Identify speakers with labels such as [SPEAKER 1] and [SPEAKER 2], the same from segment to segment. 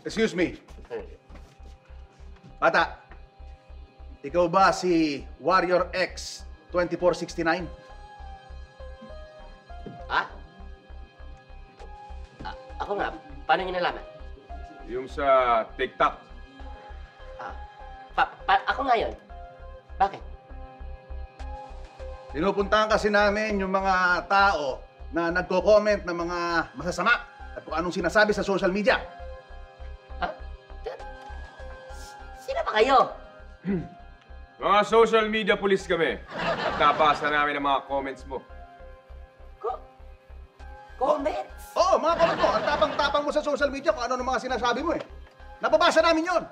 [SPEAKER 1] Excuse me. Bata, ikaw ba si Warrior X 2469?
[SPEAKER 2] Ah? Ako nga. Paano niyo nalaman?
[SPEAKER 3] Yung sa TikTok.
[SPEAKER 2] Ako nga yun. Bakit?
[SPEAKER 1] Pinupuntahan kasi namin yung mga tao na nagko-comment ng mga masasama at kung anong sinasabi sa social media.
[SPEAKER 2] Sino ba kayo?
[SPEAKER 3] Mga social media police kami. At nabasa namin ang mga comments mo.
[SPEAKER 2] Comments?
[SPEAKER 1] Oo, mga comment mo. Ang tapang-tapang mo sa social media kung ano ng mga sinasabi mo eh. Napabasa namin yon.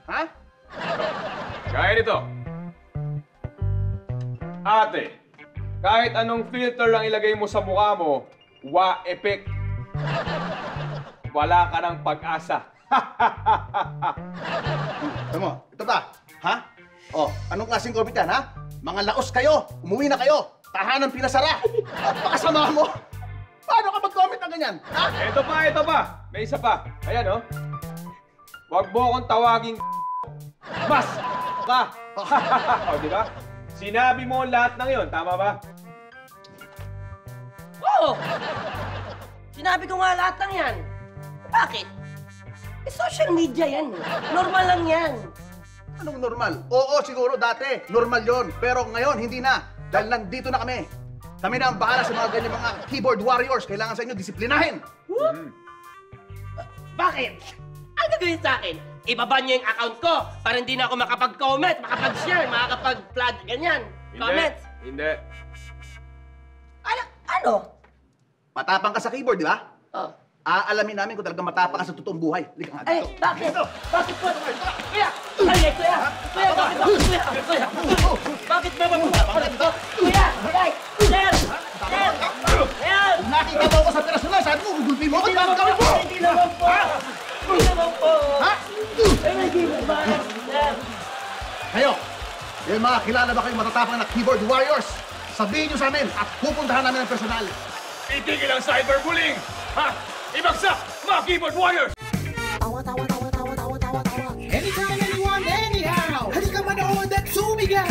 [SPEAKER 1] Ha?
[SPEAKER 3] Gaya nito. Ate, kahit anong filter ang ilagay mo sa mukha mo, wa-effect. Wala ka ng pag-asa.
[SPEAKER 1] Alam mo, ito ba? Ha? Oh, anong klaseng comment yan, ha? Mga laos kayo! Umuwi na kayo! Tahanan pinasara! Pakasama mo! Paano ka mag-comment ng ganyan? Ha?
[SPEAKER 3] Ito pa. May isa pa. Ayan, oh. Huwag mo akong tawaging mas ka. O, di ba? Sinabi mo lahat ng yon, tama ba?
[SPEAKER 2] Oo! Sinabi ko nga lahat ng yan. Bakit? Social media yan. Normal lang yan.
[SPEAKER 1] Anong normal? Oo, siguro dati. Normal yon. Pero ngayon, hindi na. Dahil nandito na kami. Kami na ang bahala sa mga ganyan mga keyboard warriors. Kailangan sa inyo disiplinahin.
[SPEAKER 2] Bakit? Ang gagawin sa akin? Ibaban niyo yung account ko para hindi na ako makapag-comment, makapag-share, makakapag-flood, ganyan. Comments.
[SPEAKER 3] Hindi.
[SPEAKER 2] Ano?
[SPEAKER 1] Matapang ka sa keyboard, di ba?
[SPEAKER 2] Oh.
[SPEAKER 1] Aalamin namin kung talagang matapang ka sa totoong buhay. Halika nga
[SPEAKER 2] Ay,
[SPEAKER 1] dito.
[SPEAKER 2] bakit? Bakit po? Kuya! Ay, kuya! Kuya, bakit ba? Kuya! Bakit ba mabuhay ko? Kuya! Ay! Sir! Sir! Sir!
[SPEAKER 1] Nakita mo ako sa personal, sabi mo, ugulpi mo ako, bakit kami mo?
[SPEAKER 2] Hindi naman po! Hindi naman po!
[SPEAKER 1] Ha?
[SPEAKER 2] Ay, hindi ba? Sir!
[SPEAKER 1] Kayo, yung mga kilala ba kayong matatapang na keyboard warriors? Sabihin nyo sa amin at pupuntahan namin ang personal.
[SPEAKER 3] Itigil ang cyberbullying! Ha? Ibagsak! Mga keyboard warriors!
[SPEAKER 4] Anytime, anyone, anyhow. Halika manood at sumigaw.